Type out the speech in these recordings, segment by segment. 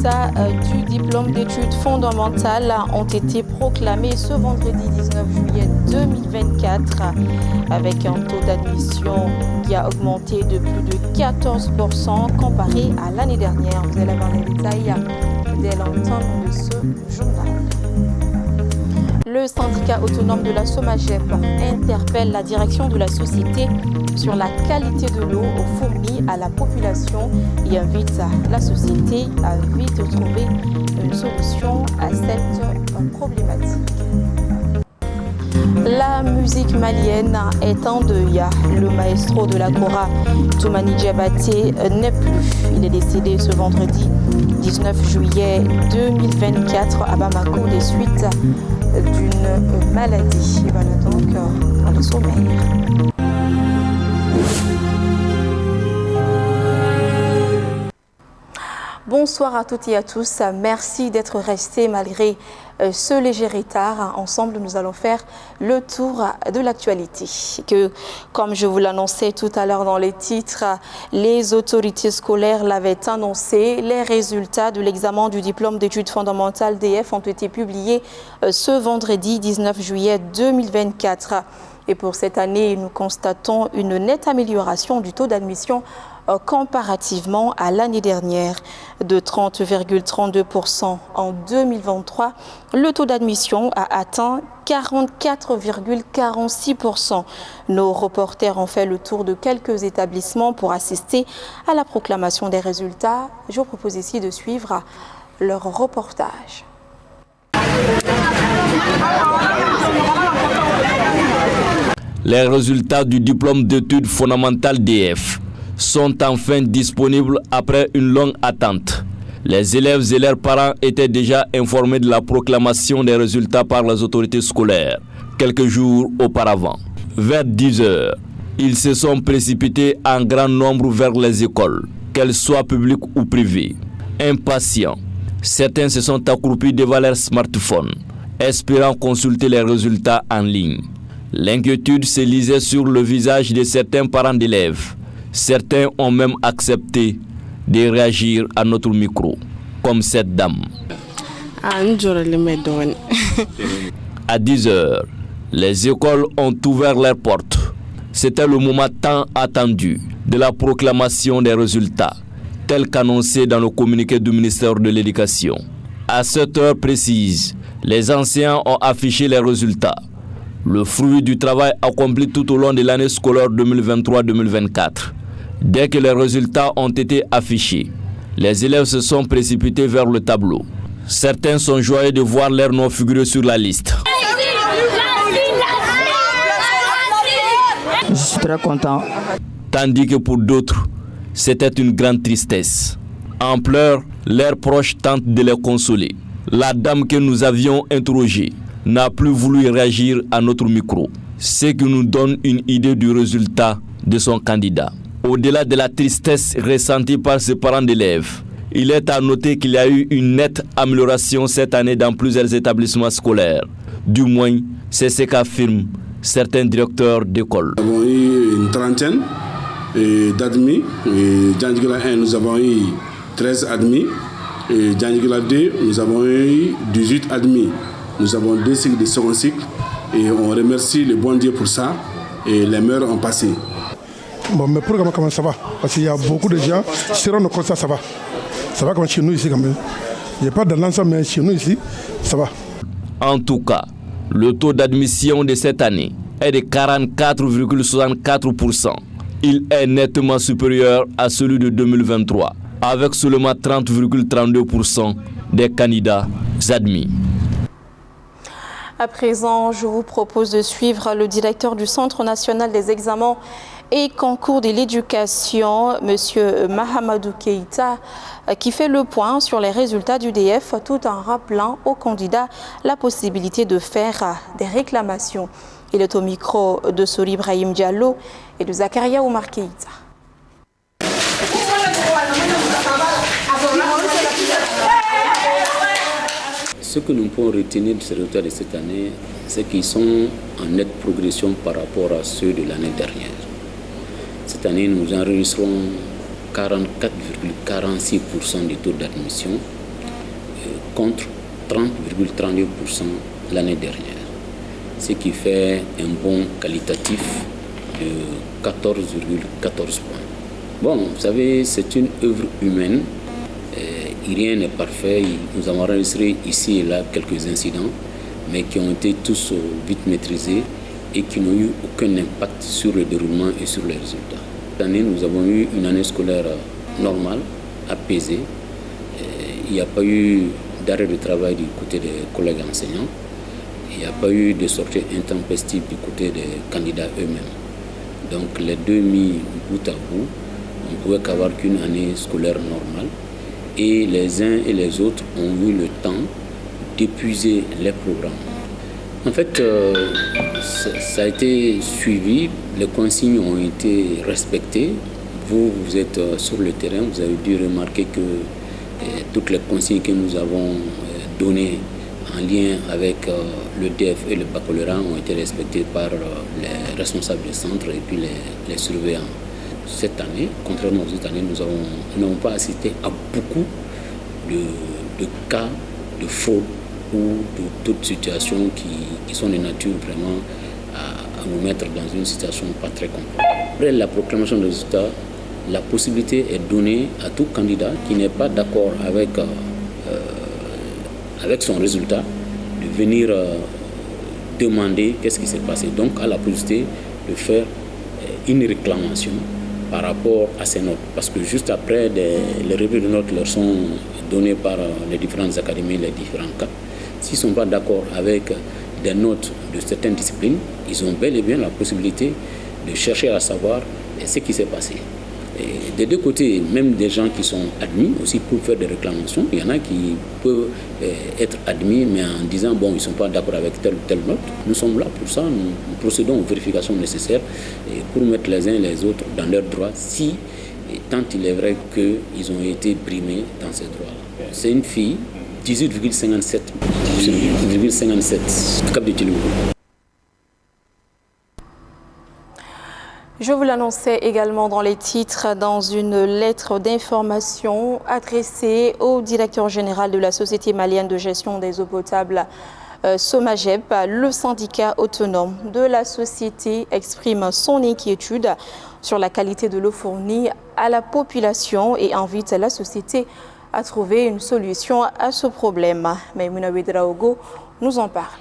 résultats du diplôme d'études fondamentales ont été proclamés ce vendredi 19 juillet 2024 avec un taux d'admission qui a augmenté de plus de 14% comparé à l'année dernière. Vous allez avoir les détails dès l'entame de ce journal. Le syndicat autonome de la SOMAGEP interpelle la direction de la société sur la qualité de l'eau fournie à la population et invite la société à vite trouver une solution à cette problématique. La musique malienne est en deuil. Le maestro de la Kora, Toumani Diabaté, n'est plus. Il est décédé ce vendredi 19 juillet 2024 à Bamako des suites d'une maladie. Et voilà donc dans le sommaire. Bonsoir à toutes et à tous. Merci d'être restés malgré ce léger retard. Ensemble, nous allons faire le tour de l'actualité. Comme je vous l'annonçais tout à l'heure dans les titres, les autorités scolaires l'avaient annoncé. Les résultats de l'examen du diplôme d'études fondamentales DF ont été publiés ce vendredi 19 juillet 2024. Et pour cette année, nous constatons une nette amélioration du taux d'admission comparativement à l'année dernière. De 30,32% en 2023, le taux d'admission a atteint 44,46%. Nos reporters ont fait le tour de quelques établissements pour assister à la proclamation des résultats. Je vous propose ici de suivre leur reportage. Les résultats du diplôme d'études fondamentales DF sont enfin disponibles après une longue attente. Les élèves et leurs parents étaient déjà informés de la proclamation des résultats par les autorités scolaires quelques jours auparavant. Vers 10 heures, ils se sont précipités en grand nombre vers les écoles, qu'elles soient publiques ou privées. Impatients, certains se sont accroupis devant leur smartphone, espérant consulter les résultats en ligne. L'inquiétude se lisait sur le visage de certains parents d'élèves. Certains ont même accepté de réagir à notre micro, comme cette dame. À 10 heures, les écoles ont ouvert leurs portes. C'était le moment tant attendu de la proclamation des résultats, tel qu'annoncé dans le communiqué du ministère de l'Éducation. À cette heure précise, les enseignants ont affiché les résultats. Le fruit du travail accompli tout au long de l'année scolaire 2023-2024. Dès que les résultats ont été affichés, les élèves se sont précipités vers le tableau. Certains sont joyeux de voir leur nom figurer sur la liste. Je suis très content. Tandis que pour d'autres, c'était une grande tristesse. En pleurs, leurs proches tentent de les consoler. La dame que nous avions interrogée n'a plus voulu réagir à notre micro, ce qui nous donne une idée du résultat de son candidat. Au-delà de la tristesse ressentie par ses parents d'élèves, il est à noter qu'il y a eu une nette amélioration cette année dans plusieurs établissements scolaires. Du moins, c'est ce qu'affirment certains directeurs d'école. Nous avons eu une trentaine d'admis. Djandigala 1, nous avons eu 13 admis. Et Djandigala 2, nous avons eu 18 admis. Nous avons 2 cycles de second cycle. Et on remercie le bon Dieu pour ça. Et les mœurs ont passé. Bon, mais pour comment ça va? Parce qu'il y a beaucoup de gens qui seront au constat, ça va. Ça va comme chez nous ici quand même. Il n'y a pas de l'ensemble, mais chez nous ici, ça va. En tout cas, le taux d'admission de cette année est de 44,64%. Il est nettement supérieur à celui de 2023, avec seulement 30,32% des candidats admis. À présent, je vous propose de suivre le directeur du Centre national des examens et concours de l'éducation, M. Mahamadou Keïta, qui fait le point sur les résultats du DF tout en rappelant aux candidats la possibilité de faire des réclamations. Il est au micro de Sori Ibrahim Diallo et de Zakaria Oumar Keïta. Ce que nous pouvons retenir de ces résultats de cette année, c'est qu'ils sont en nette progression par rapport à ceux de l'année dernière. Cette année, nous enregistrons 44,46% du taux d'admission contre 30,32% l'année dernière, ce qui fait un bond qualitatif de 14,14 points. Bon, vous savez, c'est une œuvre humaine, rien n'est parfait. Nous avons enregistré ici et là quelques incidents, mais qui ont été tous vite maîtrisés et qui n'ont eu aucun impact sur le déroulement et sur les résultats. Cette année, nous avons eu une année scolaire normale, apaisée. Il n'y a pas eu d'arrêt de travail du côté des collègues enseignants. Il n'y a pas eu de sortie intempestive du côté des candidats eux-mêmes. Donc les deux mis bout à bout, on ne pouvait qu'avoir qu'une année scolaire normale. Et les uns et les autres ont eu le temps d'épuiser les programmes. En fait, ça a été suivi, les consignes ont été respectées. Vous êtes sur le terrain, vous avez dû remarquer que toutes les consignes que nous avons données en lien avec le DEF et le baccalauréat ont été respectées par les responsables des centres et puis les surveillants. Cette année, contrairement aux autres années, nous n'avons pas assisté à beaucoup de cas de fraude ou de toute situation qui sont de nature vraiment à nous mettre dans une situation pas très confortable. Après la proclamation des résultats, la possibilité est donnée à tout candidat qui n'est pas d'accord avec son résultat de venir demander qu'est-ce qui s'est passé. Donc, à la possibilité de faire une réclamation par rapport à ces notes. Parce que juste après, les revues de notes leur sont données par les différentes académies, les différents cas. S'ils ne sont pas d'accord avec des notes de certaines disciplines, ils ont bel et bien la possibilité de chercher à savoir ce qui s'est passé. Et des deux côtés, même des gens qui sont admis aussi pour faire des réclamations, il y en a qui peuvent être admis, mais en disant bon, ils ne sont pas d'accord avec telle ou telle note. Nous sommes là pour ça, nous procédons aux vérifications nécessaires pour mettre les uns et les autres dans leurs droits, si tant il est vrai qu'ils ont été brimés dans ces droits. C'est une fille, 18,57 Cap de Tiloukou. Je vous l'annonçais également dans les titres, dans une lettre d'information adressée au directeur général de la Société malienne de gestion des eaux potables, SOMAGEP, le syndicat autonome de la société exprime son inquiétude sur la qualité de l'eau fournie à la population et invite la société à trouver une solution à ce problème. Maïmouna Ouedraogo nous en parle.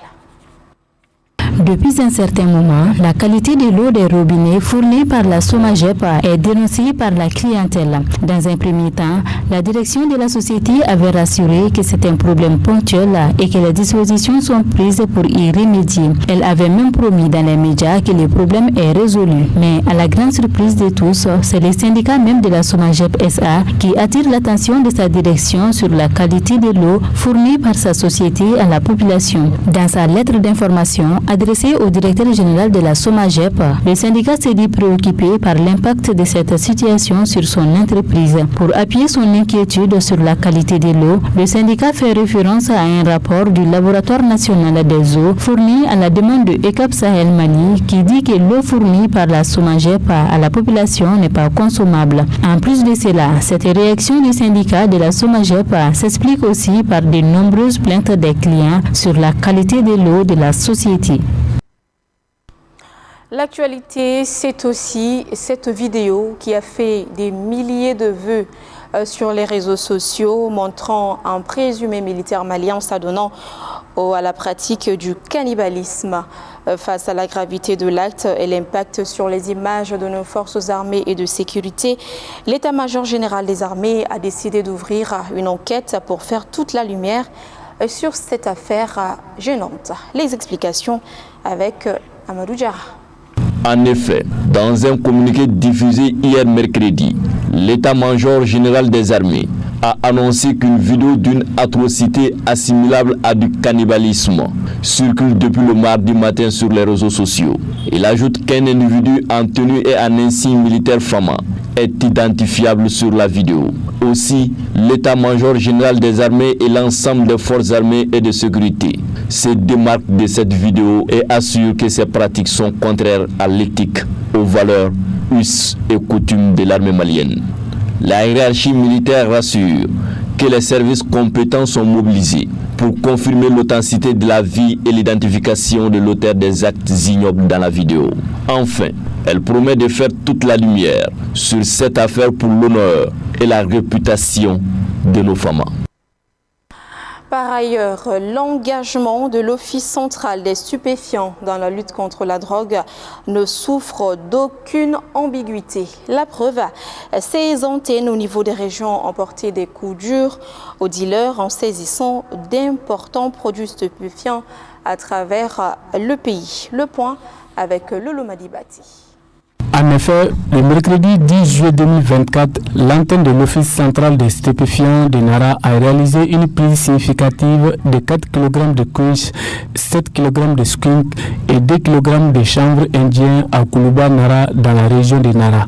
Depuis un certain moment, la qualité de l'eau des robinets fournie par la SOMAGEP est dénoncée par la clientèle. Dans un premier temps, la direction de la société avait rassuré que c'est un problème ponctuel et que les dispositions sont prises pour y remédier. Elle avait même promis dans les médias que le problème est résolu. Mais à la grande surprise de tous, c'est le syndicat même de la SOMAGEP SA qui attire l'attention de sa direction sur la qualité de l'eau fournie par sa société à la population. Dans sa lettre d'information adressée au directeur général de la SOMAGEP, le syndicat s'est dit préoccupé par l'impact de cette situation sur son entreprise. Pour appuyer son inquiétude sur la qualité de l'eau, le syndicat fait référence à un rapport du laboratoire national des eaux fourni à la demande de ECAP Sahel Mali qui dit que l'eau fournie par la SOMAGEP à la population n'est pas consommable. En plus de cela, cette réaction du syndicat de la SOMAGEP s'explique aussi par de nombreuses plaintes des clients sur la qualité de l'eau de la société. L'actualité, c'est aussi cette vidéo qui a fait des milliers de vues sur les réseaux sociaux, montrant un présumé militaire malien s'adonnant à la pratique du cannibalisme. Face à la gravité de l'acte et l'impact sur les images de nos forces armées et de sécurité, l'état-major général des armées a décidé d'ouvrir une enquête pour faire toute la lumière sur cette affaire gênante. Les explications avec Amadou Diarra. En effet, dans un communiqué diffusé hier mercredi, l'état-major général des armées a annoncé qu'une vidéo d'une atrocité assimilable à du cannibalisme circule depuis le mardi matin sur les réseaux sociaux. Il ajoute qu'un individu en tenue et en insigne militaire flamand est identifiable sur la vidéo. Aussi, l'état-major général des armées et l'ensemble des forces armées et de sécurité se démarquent de cette vidéo et assurent que ces pratiques sont contraires à l'éthique, aux valeurs, us et coutumes de l'armée malienne. La hiérarchie militaire rassure que les services compétents sont mobilisés pour confirmer l'authenticité de la vie et l'identification de l'auteur des actes ignobles dans la vidéo. Enfin, elle promet de faire toute la lumière sur cette affaire pour l'honneur et la réputation de nos femmes. Par ailleurs, l'engagement de l'Office central des stupéfiants dans la lutte contre la drogue ne souffre d'aucune ambiguïté. La preuve, ces antennes au niveau des régions ont porté des coups durs aux dealers en saisissant d'importants produits stupéfiants à travers le pays. Le point avec Lolo Madibati. En effet, le mercredi 10 juillet 2024, l'antenne de l'Office central des stupéfiants de Nara a réalisé une prise significative de 4 kg de kush, 7 kg de skunk et 2 kg de chanvre indien à Kuluba Nara dans la région de Nara.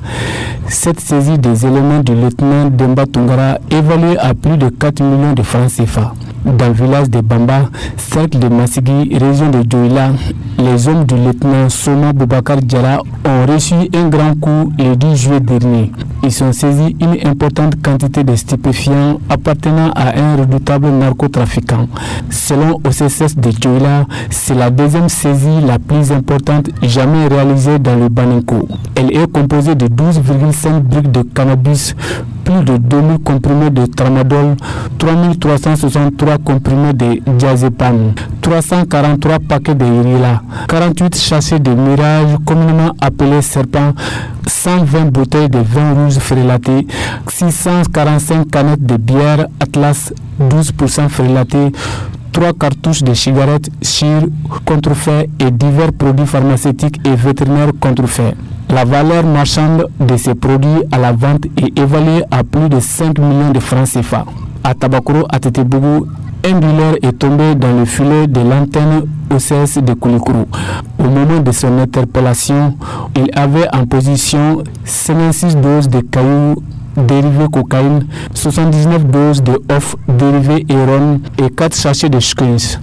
Cette saisie des éléments du lieutenant Demba Tungara évaluée à plus de 4 millions de francs CFA. Dans le village de Bamba, cercle de Massigui, région de Djoila, les hommes du lieutenant Soma Boubacar Diara ont reçu un grand coup le 10 juillet dernier. Ils ont saisi une importante quantité de stupéfiants appartenant à un redoutable narcotrafiquant. Selon OCSS de Djoila, c'est la deuxième saisie la plus importante jamais réalisée dans le Baninko. Elle est composée de 12,5 briques de cannabis, plus de 2000 comprimés de tramadol, 3363 comprimés de diazépam, 343 paquets de irila, 48 sachets de mirage communément appelés serpent, 120 bouteilles de vin rouge frélaté, 645 canettes de bière Atlas 12% frélaté, 3 cartouches de cigarettes Chir contrefait et divers produits pharmaceutiques et vétérinaires contrefaits. La valeur marchande de ces produits à la vente est évaluée à plus de 5 millions de francs CFA. À Tabakoro, à Tétébougou, un dealer est tombé dans le filet de l'antenne OCS de Koulikourou. Au moment de son interpellation, il avait en position 56 doses de cailloux dérivés cocaïne, 79 doses de off dérivés héroïne et 4 sachets de skins.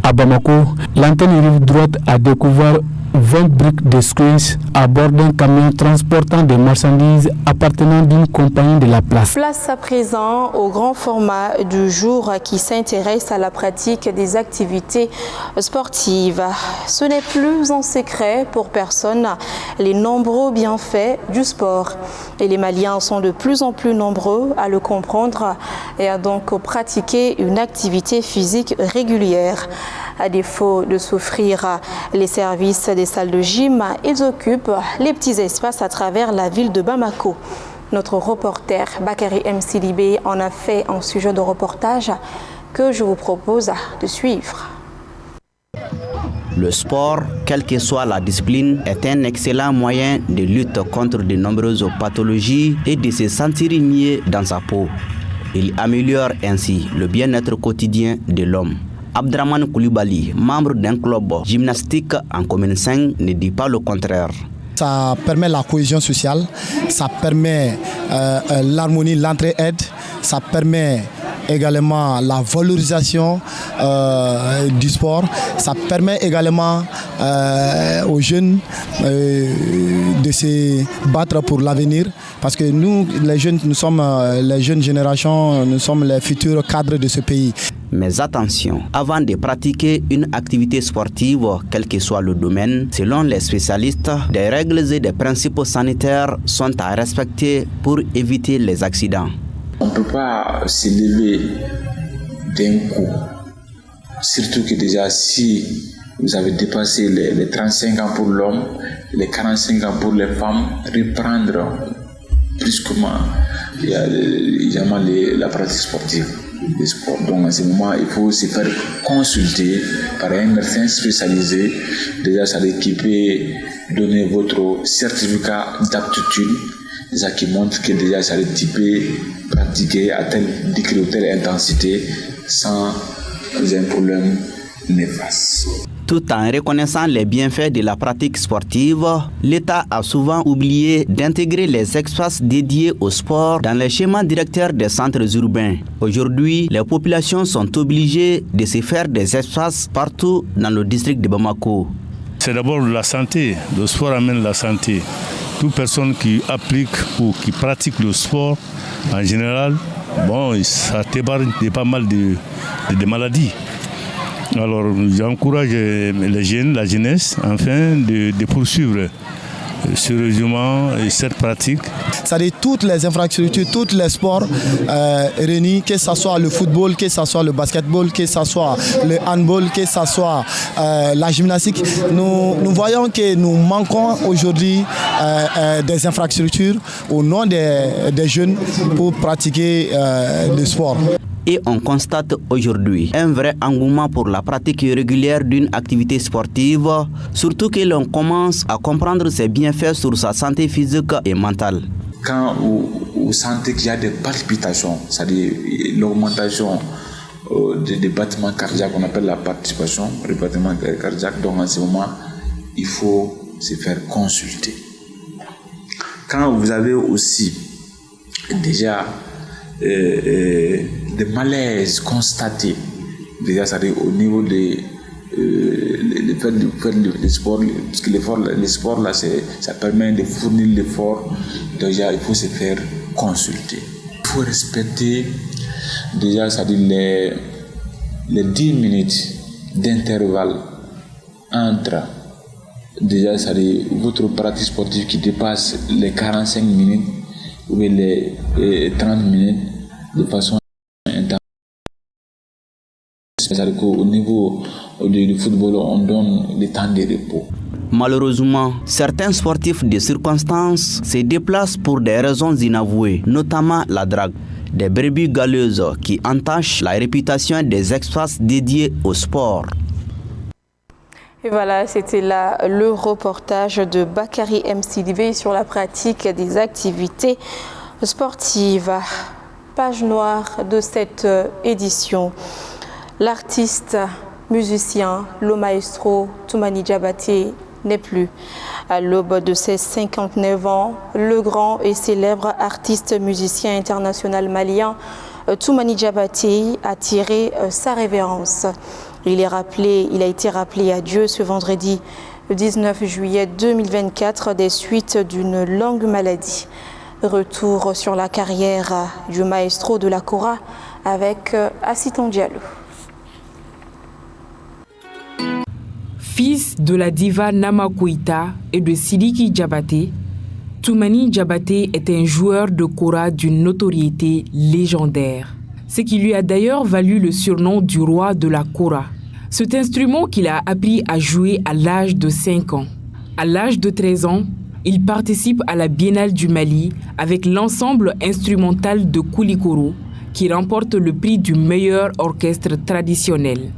À Bamako, l'antenne rive droite a découvert 20 briques de skins à bord d'un camion transportant des marchandises appartenant d'une compagnie de la place. Place à présent au grand format du jour qui s'intéresse à la pratique des activités sportives. Ce n'est plus un secret pour personne les nombreux bienfaits du sport. Et les Maliens sont de plus en plus nombreux à le comprendre et à donc pratiquer une activité physique régulière. À défaut de s'offrir les services des salles de gym, ils occupent les petits espaces à travers la ville de Bamako. Notre reporter Bakary M. Sidibé en a fait un sujet de reportage que je vous propose de suivre. Le sport, quelle que soit la discipline, est un excellent moyen de lutte contre de nombreuses pathologies et de se sentir mieux dans sa peau. Il améliore ainsi le bien-être quotidien de l'homme. Abdraman Koulibaly, membre d'un club gymnastique en commune 5, ne dit pas le contraire. Ça permet la cohésion sociale, ça permet l'harmonie, l'entraide, ça permet également la valorisation du sport, ça permet également aux jeunes de se battre pour l'avenir, parce que nous, les jeunes, nous sommes les jeunes générations, nous sommes les futurs cadres de ce pays. Mais attention, avant de pratiquer une activité sportive, quel que soit le domaine, selon les spécialistes, des règles et des principes sanitaires sont à respecter pour éviter les accidents. On ne peut pas s'élever d'un coup, surtout que déjà si vous avez dépassé les 35 ans pour l'homme, les 45 ans pour les femmes, reprendre brusquement la pratique sportive. Donc à ce moment, il faut se faire consulter par un médecin spécialisé. Déjà, ça l'équiper, donner votre certificat d'aptitude, déjà qui montre que déjà ça l'équiper, pratiquer à tel degré ou telle intensité sans un problème néfaste. Tout en reconnaissant les bienfaits de la pratique sportive, l'État a souvent oublié d'intégrer les espaces dédiés au sport dans les schémas directeurs des centres urbains. Aujourd'hui, les populations sont obligées de se faire des espaces partout dans le district de Bamako. C'est d'abord la santé. Le sport amène la santé. Toute personne qui applique ou qui pratique le sport, en général, bon, ça t'épargne pas mal de maladies. Alors j'encourage les jeunes, la jeunesse, enfin, de poursuivre sérieusement cette pratique. C'est-à-dire toutes les infrastructures, tous les sports réunis, que ce soit le football, que ce soit le basketball, que ce soit le handball, que ce soit la gymnastique. Nous voyons que nous manquons aujourd'hui des infrastructures au nom des jeunes pour pratiquer le sport. Et on constate aujourd'hui un vrai engouement pour la pratique régulière d'une activité sportive, surtout que l'on commence à comprendre ses bienfaits sur sa santé physique et mentale. Quand vous sentez qu'il y a des palpitations, c'est-à-dire l'augmentation des battements cardiaques, on appelle la participation, les battements cardiaques, donc en ce moment, il faut se faire consulter. Quand vous avez aussi déjà des malaises constatés, déjà c'est-à-dire au niveau des sport, parce que les sports là, ça permet de fournir l'effort. Déjà il faut se faire consulter. Il faut respecter déjà, c'est-à-dire les 10 minutes d'intervalle entre déjà, c'est-à-dire votre pratique sportive qui dépasse les 45 minutes ou les 30 minutes de façon intense. C'est-à-dire qu'au niveau du football, on donne le temps de repos. Malheureusement, certains sportifs de circonstances se déplacent pour des raisons inavouées, notamment la drague. Des brebis galeuses qui entachent la réputation des espaces dédiés au sport. Et voilà, c'était là le reportage de Bakary M. Sidibé sur la pratique des activités sportives. Page noire de cette édition. L'artiste, musicien, le maestro Toumani Diabaté n'est plus. À l'aube de ses 59 ans, le grand et célèbre artiste musicien international malien Toumani Diabaté a tiré sa révérence. Il a été rappelé à Dieu ce vendredi 19 juillet 2024 des suites d'une longue maladie. Retour sur la carrière du maestro de la Kora avec Assiton Diallo. Fils de la diva Nama Koïta et de Sidiki Diabaté, Toumani Diabaté est un joueur de Kora d'une notoriété légendaire. Ce qui lui a d'ailleurs valu le surnom du roi de la Kora. Cet instrument qu'il a appris à jouer à l'âge de 5 ans. À l'âge de 13 ans, il participe à la Biennale du Mali avec l'ensemble instrumental de Koulikoro qui remporte le prix du meilleur orchestre traditionnel.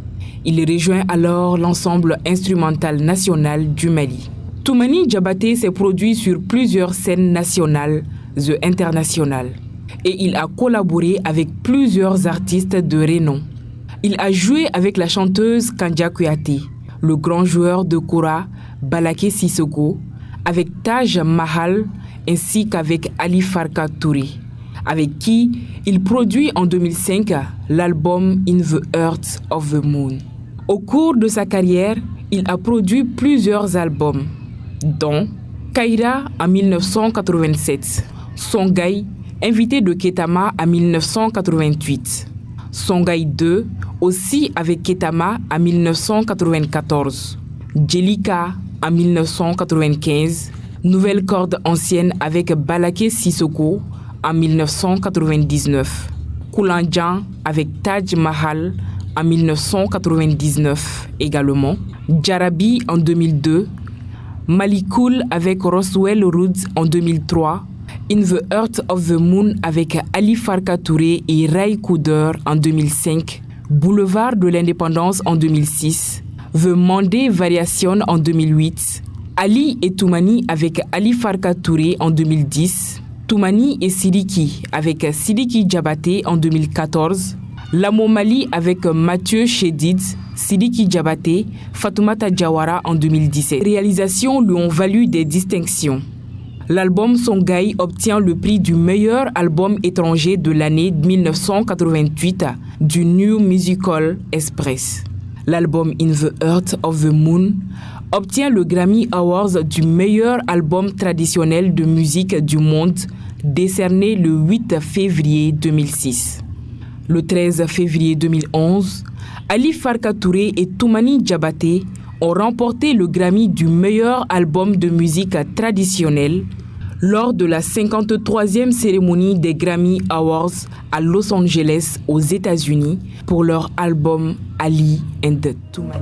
Il rejoint alors l'ensemble instrumental national du Mali. Toumani Diabaté s'est produit sur plusieurs scènes nationales et internationales et il a collaboré avec plusieurs artistes de renom. Il a joué avec la chanteuse Kandia Kouyaté, le grand joueur de Kora Balaké Sissoko, avec Taj Mahal ainsi qu'avec Ali Farka Touré, avec qui il produit en 2005 l'album In the Heart of the Moon. Au cours de sa carrière, il a produit plusieurs albums, dont Kaira en 1987, Songhai, invité de Ketama en 1988, Songhai 2, aussi avec Ketama en 1994, Djelika en 1995, Nouvelle corde ancienne avec Balaké Sissoko en 1999, Koulandjan avec Taj Mahal en 1999 également, Jarabi en 2002, Malikoul avec Roswell Roods en 2003, In the Heart of the Moon avec Ali Farka Touré et Ray Kouder en 2005, Boulevard de l'Indépendance en 2006, The Monday Variation en 2008, Ali et Toumani avec Ali Farka Touré en 2010, Toumani et Sidiki avec Sidiki Diabaté en 2014, Lamo Mali avec Mathieu Chédid, Sidiki Diabaté, Fatoumata Diawara en 2017. Les réalisations lui ont valu des distinctions. L'album Songhai obtient le prix du meilleur album étranger de l'année 1988 du New Musical Express. L'album In the Heart of the Moon obtient le Grammy Awards du meilleur album traditionnel de musique du monde décerné le 8 février 2006. Le 13 février 2011, Ali Farka Touré et Toumani Diabaté ont remporté le Grammy du meilleur album de musique traditionnelle lors de la 53e cérémonie des Grammy Awards à Los Angeles, aux États-Unis, pour leur album Ali and Toumani.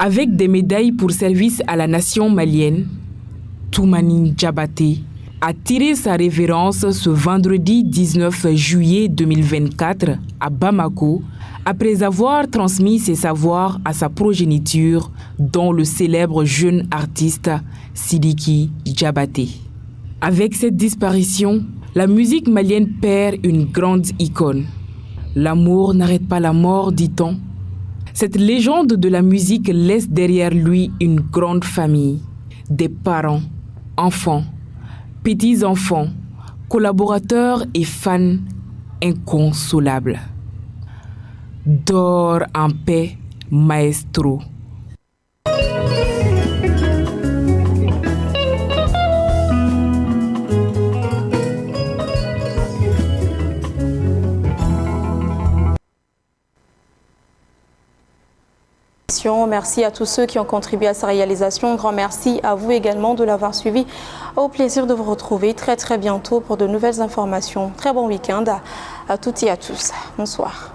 Avec des médailles pour service à la nation malienne, Toumani Diabaté a tiré sa révérence ce vendredi 19 juillet 2024 à Bamako, après avoir transmis ses savoirs à sa progéniture, dont le célèbre jeune artiste Sidiki Diabaté. Avec cette disparition, la musique malienne perd une grande icône. L'amour n'arrête pas la mort, dit-on. Cette légende de la musique laisse derrière lui une grande famille, des parents, enfants, petits-enfants, collaborateurs et fans inconsolables. Dors en paix, maestro. Merci à tous ceux qui ont contribué à sa réalisation. Un grand merci à vous également de l'avoir suivi. Au plaisir de vous retrouver très bientôt pour de nouvelles informations. Très bon week-end à toutes et à tous. Bonsoir.